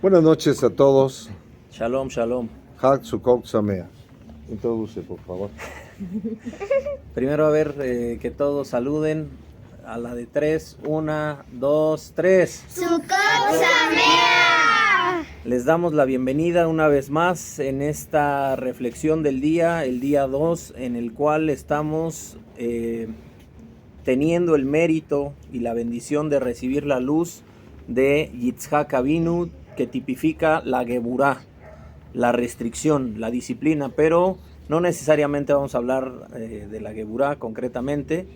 Buenas noches a todos. Shalom, shalom. Hag Sukkot Sameach. Introduce, por favor. Primero, a ver, que todos saluden a la de 3. 1, 2, 3. Sukkot Sameach. Les damos la bienvenida una vez más en esta reflexión del día, el día 2, en el cual estamos teniendo el mérito y la bendición de recibir la luz de Yitzhak Avinu, que tipifica la Geburá, la restricción, la disciplina, pero no necesariamente vamos a hablar de la Geburá concretamente,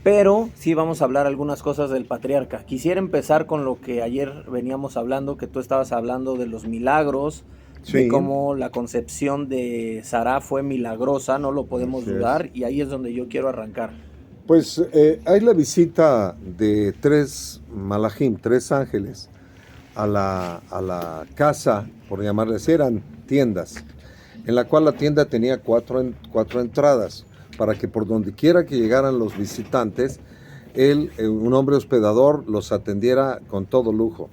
pero sí vamos a hablar algunas cosas del patriarca. Quisiera empezar con lo que ayer veníamos hablando, que tú estabas hablando de los milagros, sí, de cómo la concepción de Sará fue milagrosa, no lo podemos dudar, y ahí es donde yo quiero arrancar. Pues hay la visita de 3 malajim, 3 ángeles, a la casa, por llamarles, eran tiendas, en la cual la tienda tenía cuatro entradas, para que por donde quiera que llegaran los visitantes, un hombre hospedador, los atendiera con todo lujo.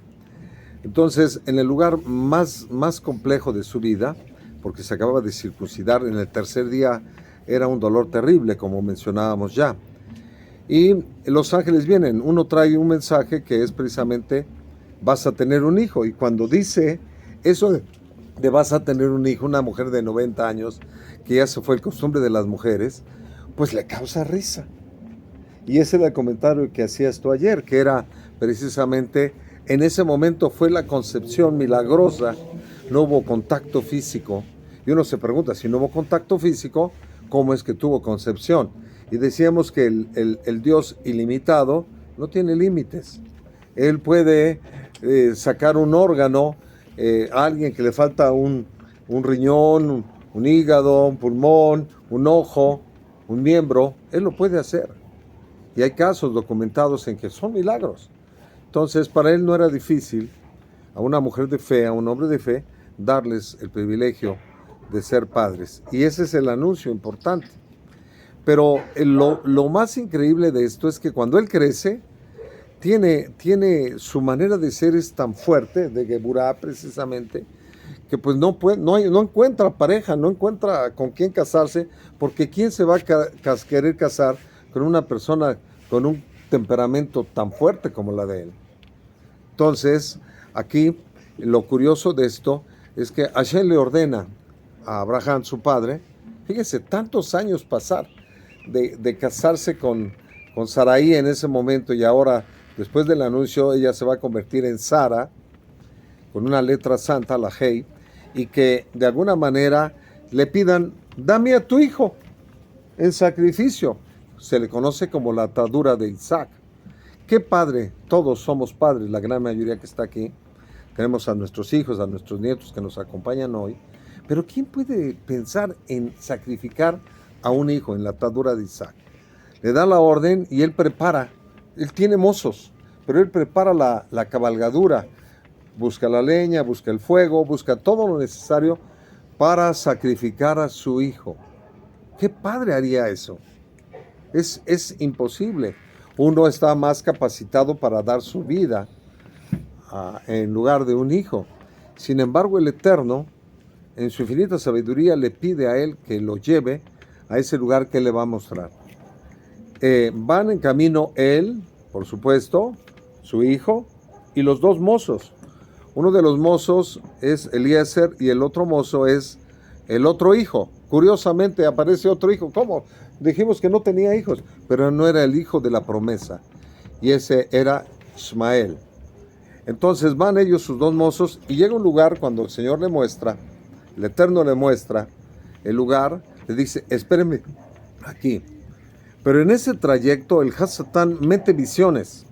Entonces, en el lugar más complejo de su vida, porque se acababa de circuncidar, en el tercer día era un dolor terrible, como mencionábamos ya. Y los ángeles vienen, uno trae un mensaje que es precisamente: vas a tener un hijo. Y cuando dice eso de vas a tener un hijo, una mujer de 90 años, que ya se fue el costumbre de las mujeres, pues le causa risa. Y ese era el comentario que hacías tú ayer, que era precisamente, en ese momento fue la concepción milagrosa, no hubo contacto físico. Y uno se pregunta, si no hubo contacto físico, ¿cómo es que tuvo concepción? Y decíamos que el Dios ilimitado no tiene límites. Él puede sacar un órgano, a alguien que le falta un riñón, un hígado, un pulmón, un ojo, un miembro. Él lo puede hacer. Y hay casos documentados en que son milagros. Entonces, para él no era difícil a una mujer de fe, a un hombre de fe, darles el privilegio de ser padres. Y ese es el anuncio importante. Pero lo más increíble de esto es que cuando él crece, tiene su manera de ser es tan fuerte, de Geburá precisamente, que pues no encuentra pareja, no encuentra con quién casarse, porque ¿quién se va a querer casar con una persona con un temperamento tan fuerte como la de él? Entonces, aquí lo curioso de esto es que Hashem le ordena a Abraham, su padre, fíjese, tantos años pasar de casarse con Sarai en ese momento, y ahora, después del anuncio, ella se va a convertir en Sara, con una letra santa, la Hei, y que de alguna manera le pidan: dame a tu hijo en sacrificio. Se le conoce como la atadura de Isaac. ¿Qué padre? Todos somos padres, la gran mayoría que está aquí. Tenemos a nuestros hijos, a nuestros nietos que nos acompañan hoy. Pero ¿quién puede pensar en sacrificar a un hijo en la atadura de Isaac? Le da la orden y él prepara. Él tiene mozos, pero él prepara la cabalgadura. Busca la leña, busca el fuego, busca todo lo necesario para sacrificar a su hijo. ¿Qué padre haría eso? Es imposible. Uno está más capacitado para dar su vida en lugar de un hijo. Sin embargo, el Eterno, en su infinita sabiduría, le pide a él que lo lleve a ese lugar que le va a mostrar. Van en camino él, por supuesto, su hijo y los 2 mozos. Uno de los mozos es Eliezer y el otro mozo es el otro hijo. Curiosamente aparece otro hijo. ¿Cómo? Dijimos que no tenía hijos, pero no era el hijo de la promesa. Y ese era Ismael. Entonces van ellos, sus 2 mozos, y llega un lugar cuando el Señor le muestra, el Eterno le muestra el lugar, le dice: espérenme aquí. Pero en ese trayecto el Hasatán mete visiones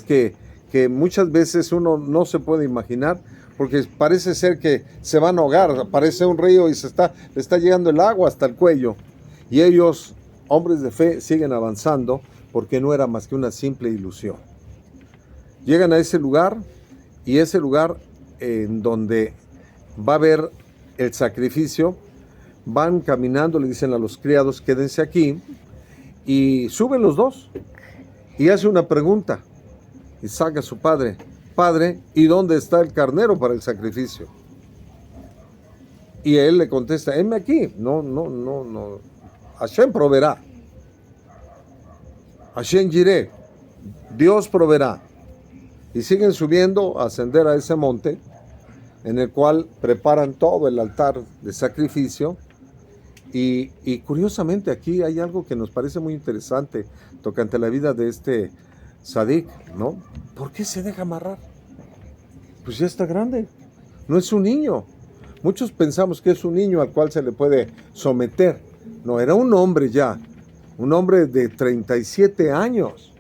que muchas veces uno no se puede imaginar, porque parece ser que se van a ahogar, aparece un río y le está llegando el agua hasta el cuello. Y ellos, hombres de fe, siguen avanzando porque no era más que una simple ilusión. Llegan a ese lugar, y ese lugar en donde va a haber el sacrificio, van caminando, le dicen a los criados: quédense aquí, y suben los 2, y hace una pregunta, Isaac a su padre: padre, ¿y dónde está el carnero para el sacrificio? Y él le contesta, heme aquí, no, Hashem proveerá, Hashem Jireh, Dios proveerá. Y siguen subiendo a ascender a ese monte, en el cual preparan todo el altar de sacrificio. Y curiosamente aquí hay algo que nos parece muy interesante tocante la vida de este Sadik, ¿no? ¿Por qué se deja amarrar? Pues ya está grande, no es un niño. Muchos pensamos que es un niño al cual se le puede someter. No, era un hombre ya, un hombre de 37 años.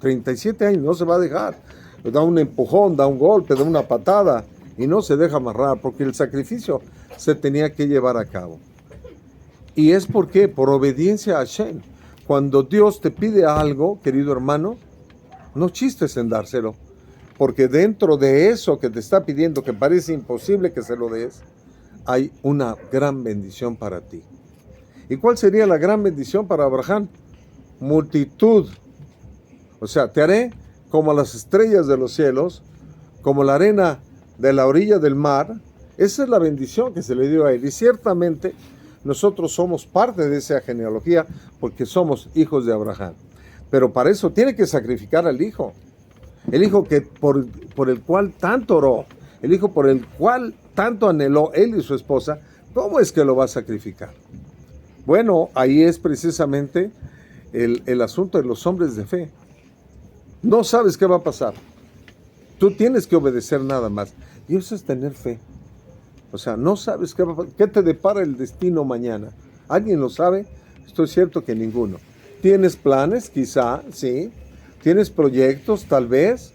37 años, no se va a dejar. Da un empujón, da un golpe, da una patada y no se deja amarrar porque el sacrificio se tenía que llevar a cabo. ¿Y es por qué? Por obediencia a Hashem. Cuando Dios te pide algo, querido hermano, no chistes en dárselo, porque dentro de eso que te está pidiendo, que parece imposible que se lo des, hay una gran bendición para ti. ¿Y cuál sería la gran bendición para Abraham? Multitud. O sea, te haré como las estrellas de los cielos, como la arena de la orilla del mar. Esa es la bendición que se le dio a él. Y ciertamente nosotros somos parte de esa genealogía porque somos hijos de Abraham. Pero para eso tiene que sacrificar al hijo. El hijo que por el cual tanto oró, el hijo por el cual tanto anheló él y su esposa. ¿Cómo es que lo va a sacrificar? Bueno, ahí es precisamente el asunto de los hombres de fe. No sabes qué va a pasar. Tú tienes que obedecer nada más. Y eso es tener fe. O sea, no sabes qué te depara el destino mañana. ¿Alguien lo sabe? Estoy cierto que ninguno. ¿Tienes planes? Quizá, sí. ¿Tienes proyectos? Tal vez.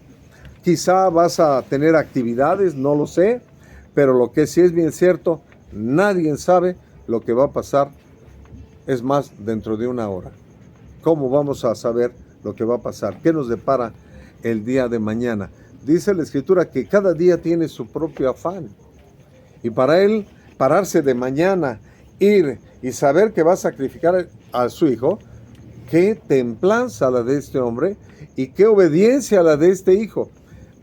Quizá vas a tener actividades, no lo sé. Pero lo que sí es bien cierto, nadie sabe lo que va a pasar. Es más, dentro de una hora. ¿Cómo vamos a saber lo que va a pasar? ¿Qué nos depara el día de mañana? Dice la Escritura que cada día tiene su propio afán. Y para él, pararse de mañana, ir y saber que va a sacrificar a su hijo, qué templanza la de este hombre y qué obediencia la de este hijo.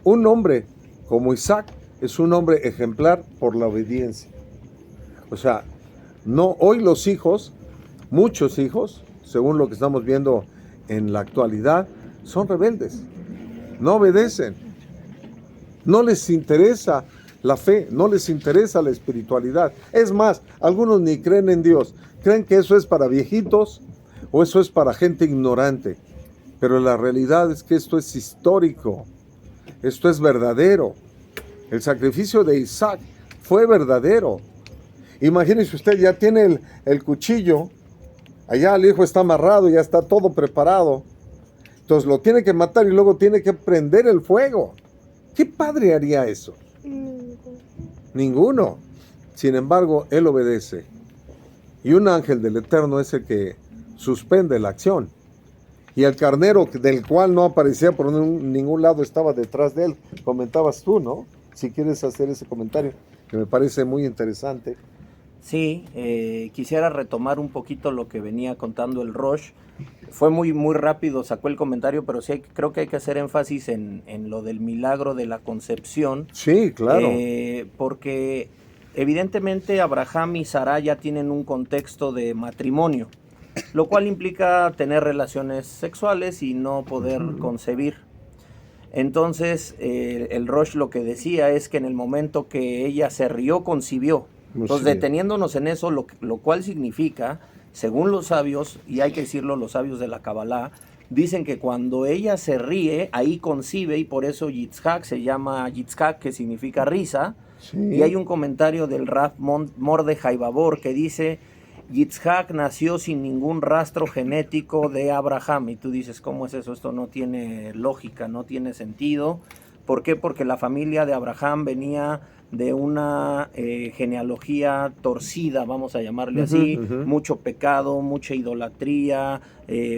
Un hombre como Isaac es un hombre ejemplar por la obediencia. O sea, no, hoy los hijos, muchos hijos, según lo que estamos viendo en la actualidad, son rebeldes, no obedecen, no les interesa la fe, no les interesa la espiritualidad. Es más, algunos ni creen en Dios, creen que eso es para viejitos o eso es para gente ignorante. Pero la realidad es que esto es histórico, esto es verdadero. El sacrificio de Isaac fue verdadero. Imagínese usted, ya tiene el cuchillo, allá el hijo está amarrado, ya está todo preparado. Entonces lo tiene que matar y luego tiene que prender el fuego. ¿Qué padre haría eso? Ninguno. Sin embargo, él obedece. Y un ángel del Eterno es el que suspende la acción. Y el carnero, del cual no aparecía por ningún lado, estaba detrás de él. Comentabas tú, ¿no? Si quieres hacer ese comentario, que me parece muy interesante. Sí, quisiera retomar un poquito lo que venía contando el Rosh. Fue muy rápido, sacó el comentario, pero sí creo que hay que hacer énfasis en lo del milagro de la concepción. Sí, claro. Porque evidentemente Abraham y Sara ya tienen un contexto de matrimonio, lo cual implica tener relaciones sexuales y no poder concebir. Entonces, el Rosh lo que decía es que en el momento que ella se rió, concibió. Entonces, deteniéndonos en eso, lo cual significa, según los sabios, y hay que decirlo, los sabios de la Kabbalah, dicen que cuando ella se ríe, ahí concibe, y por eso Yitzhak se llama Yitzhak, que significa risa. Sí. Y hay un comentario del Rav Mordechai Babor que dice, Yitzhak nació sin ningún rastro genético de Abraham. Y tú dices, ¿cómo es eso? Esto no tiene lógica, no tiene sentido. ¿Por qué? Porque la familia de Abraham venía de una genealogía torcida, vamos a llamarle así, mucho pecado, mucha idolatría,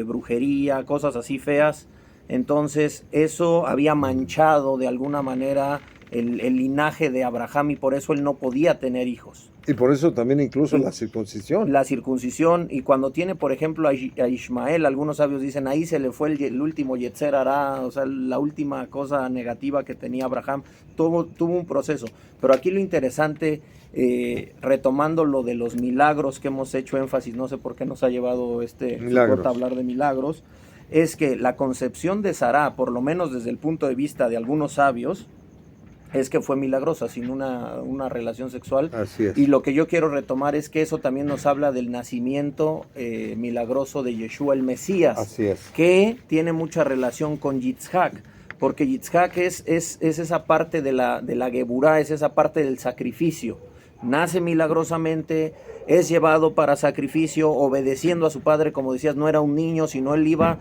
brujería, cosas así feas. Entonces eso había manchado de alguna manera el linaje de Abraham y por eso él no podía tener hijos. Y por eso también incluso la circuncisión. La circuncisión, y cuando tiene, por ejemplo, a Ismael, algunos sabios dicen, ahí se le fue el último Yetzer Hará, o sea, la última cosa negativa que tenía Abraham, tuvo un proceso. Pero aquí lo interesante, retomando lo de los milagros que hemos hecho énfasis, no sé por qué nos ha llevado a hablar de milagros, es que la concepción de Sará, por lo menos desde el punto de vista de algunos sabios, es que fue milagrosa, sin una relación sexual. Así es. Y lo que yo quiero retomar es que eso también nos habla del nacimiento milagroso de Yeshua el Mesías. Así es. Que tiene mucha relación con Yitzhak, porque Yitzhak es esa parte de la Geburá, es esa parte del sacrificio. Nace milagrosamente, es llevado para sacrificio, obedeciendo a su padre, como decías, no era un niño, sino él iba.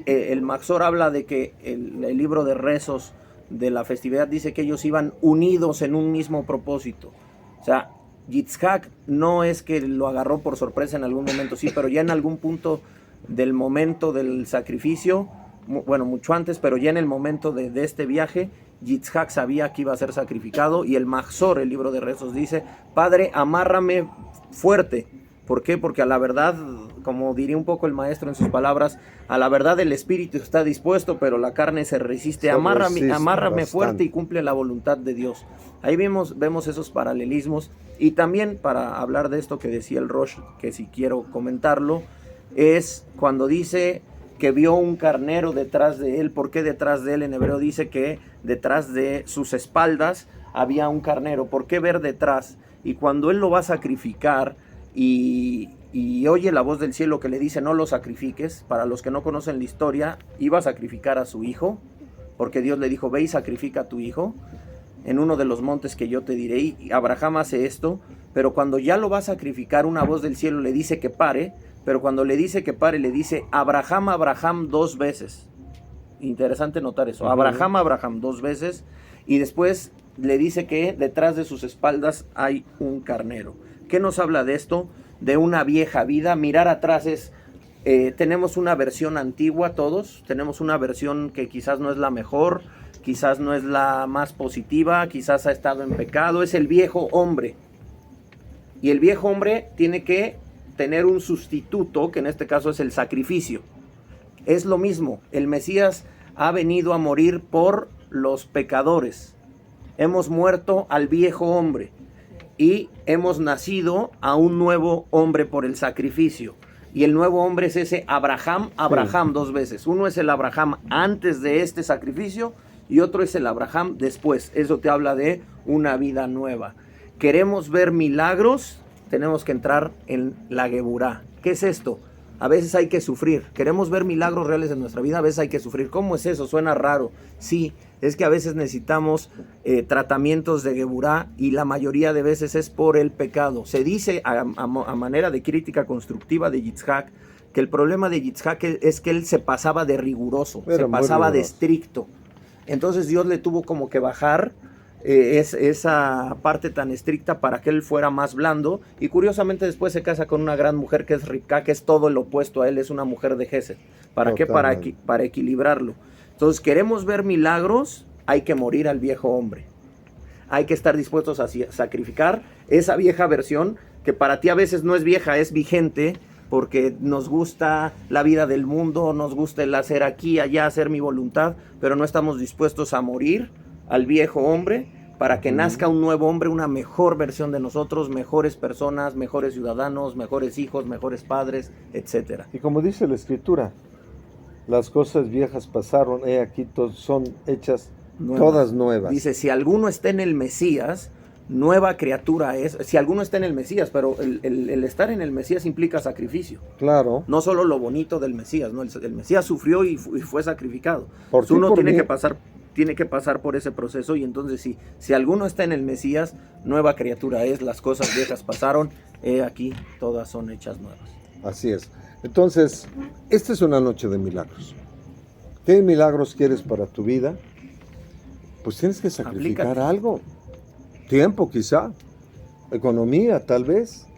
El Maxor habla de que el libro de rezos de la festividad dice que ellos iban unidos en un mismo propósito. O sea, Yitzhak no es que lo agarró por sorpresa en algún momento, sí, pero ya en algún punto del momento del sacrificio, bueno, mucho antes, pero ya en el momento de este viaje, Yitzhak sabía que iba a ser sacrificado, y el Maxor, el libro de rezos, dice: Padre, amárrame fuerte. ¿Por qué? Porque a la verdad, como diría un poco el maestro en sus palabras, a la verdad el espíritu está dispuesto, pero la carne se resiste. Amárrame fuerte y cumple la voluntad de Dios. Ahí vemos esos paralelismos. Y también, para hablar de esto que decía el Rosh, que si quiero comentarlo, es cuando dice que vio un carnero detrás de él. ¿Por qué detrás de él? En hebreo dice que detrás de sus espaldas había un carnero. ¿Por qué ver detrás? Y cuando él lo va a sacrificar, y oye la voz del cielo que le dice: no lo sacrifiques. Para los que no conocen la historia, iba a sacrificar a su hijo, porque Dios le dijo: ve y sacrifica a tu hijo en uno de los montes que yo te diré. Y Abraham hace esto, pero cuando ya lo va a sacrificar, una voz del cielo le dice que pare, pero cuando le dice que pare, le dice: Abraham, Abraham, 2 veces. Interesante notar eso. Abraham, Abraham, 2 veces, y después le dice que detrás de sus espaldas hay un carnero. ¿Qué nos habla de esto? De una vieja vida. Mirar atrás es, tenemos una versión antigua todos, tenemos una versión que quizás no es la mejor, quizás no es la más positiva, quizás ha estado en pecado, es el viejo hombre. Y el viejo hombre tiene que tener un sustituto, que en este caso es el sacrificio. Es lo mismo, el Mesías ha venido a morir por los pecadores. Hemos muerto al viejo hombre y hemos nacido a un nuevo hombre por el sacrificio. Y el nuevo hombre es ese Abraham, 2 veces. Uno es el Abraham antes de este sacrificio y otro es el Abraham después. Eso te habla de una vida nueva. Queremos ver milagros, tenemos que entrar en la Geburá. ¿Qué es esto? A veces hay que sufrir. Queremos ver milagros reales en nuestra vida, a veces hay que sufrir. ¿Cómo es eso? Suena raro. Sí, es que a veces necesitamos tratamientos de Geburá, y la mayoría de veces es por el pecado. Se dice a manera de crítica constructiva de Yitzhak que el problema de Yitzhak es que él se pasaba de riguroso, se pasaba de estricto. Entonces Dios le tuvo como que bajar esa parte tan estricta para que él fuera más blando, y curiosamente después se casa con una gran mujer que es Rivka, que es todo el opuesto a él, es una mujer de Gesed. ¿Para qué? Para equilibrarlo. Entonces, queremos ver milagros, hay que morir al viejo hombre. Hay que estar dispuestos a sacrificar esa vieja versión, que para ti a veces no es vieja, es vigente, porque nos gusta la vida del mundo, nos gusta el hacer aquí, allá, hacer mi voluntad, pero no estamos dispuestos a morir al viejo hombre para que nazca un nuevo hombre, una mejor versión de nosotros, mejores personas, mejores ciudadanos, mejores hijos, mejores padres, etc. Y como dice la Escritura, las cosas viejas pasaron, aquí son hechas todas nuevas. Dice: si alguno está en el Mesías, nueva criatura es. Si alguno está en el Mesías, pero el estar en el Mesías implica sacrificio. Claro. No solo lo bonito del Mesías, ¿no? El Mesías sufrió y fue sacrificado. Uno tiene que pasar por ese proceso, y entonces si alguno está en el Mesías, nueva criatura es, las cosas viejas pasaron, aquí todas son hechas nuevas. Así es. Entonces, esta es una noche de milagros. ¿Qué milagros quieres para tu vida? Pues tienes que sacrificar algo. Tiempo quizá, economía tal vez,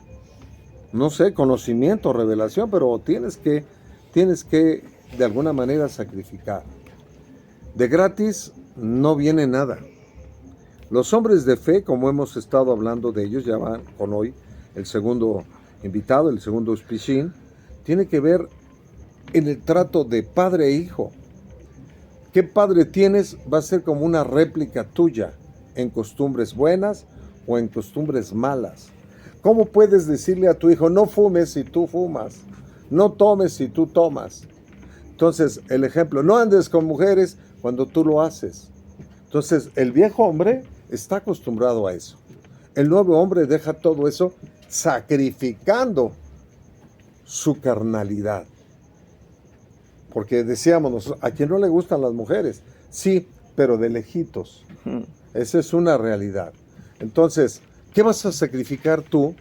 no sé, conocimiento, revelación, pero tienes que de alguna manera sacrificar. De gratis no viene nada. Los hombres de fe, como hemos estado hablando de ellos, ya van con hoy el segundo invitado, el segundo auspiciín, tiene que ver en el trato de padre e hijo. ¿Qué padre tienes? Va a ser como una réplica tuya, en costumbres buenas o en costumbres malas. ¿Cómo puedes decirle a tu hijo, no fumes si tú fumas, no tomes si tú tomas? Entonces, el ejemplo, no andes con mujeres cuando tú lo haces. Entonces, el viejo hombre está acostumbrado a eso. El nuevo hombre deja todo eso sacrificando su carnalidad. Porque decíamos, a quien no le gustan las mujeres, sí, pero de lejitos. Esa es una realidad. Entonces, ¿qué vas a sacrificar tú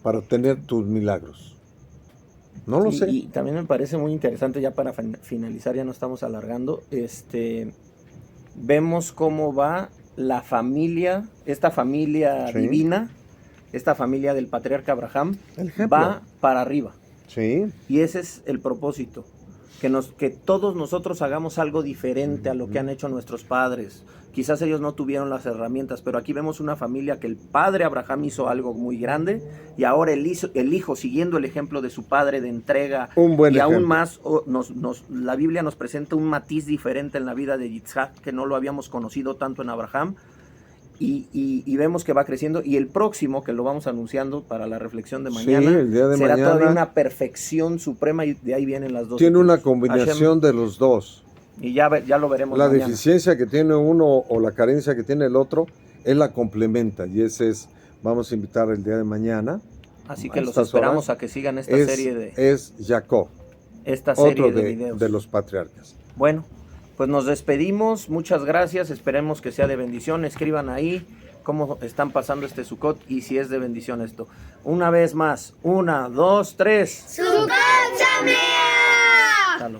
para tener tus milagros? No lo sé. Y también me parece muy interesante, ya para finalizar, ya no estamos alargando, vemos cómo va la familia, esta familia divina, esta familia del patriarca Abraham, va para arriba. Sí. Y ese es el propósito, que todos nosotros hagamos algo diferente a lo que han hecho nuestros padres. Quizás ellos no tuvieron las herramientas, pero aquí vemos una familia que el padre Abraham hizo algo muy grande y ahora el hijo, siguiendo el ejemplo de su padre de entrega, un buen y ejemplo. aún más, la Biblia nos presenta un matiz diferente en la vida de Yitzhak, que no lo habíamos conocido tanto en Abraham, y vemos que va creciendo, y el próximo, que lo vamos anunciando para la reflexión de mañana, el día de será mañana, todavía una perfección suprema, y de ahí vienen las dos. Tiene una combinación de los dos. Y ya lo veremos La mañana. deficiencia que tiene uno o la carencia que tiene el otro, él la complementa, y ese es, vamos a invitar el día de mañana. Así que los esperamos a que sigan esta serie de... Es Jacob, esta serie otro de videos. De los patriarcas. Bueno, pues nos despedimos, muchas gracias, esperemos que sea de bendición, escriban ahí cómo están pasando este Sukkot y si es de bendición esto. Una vez más, 1, 2, 3. ¡Sukkot Sameach! Salud.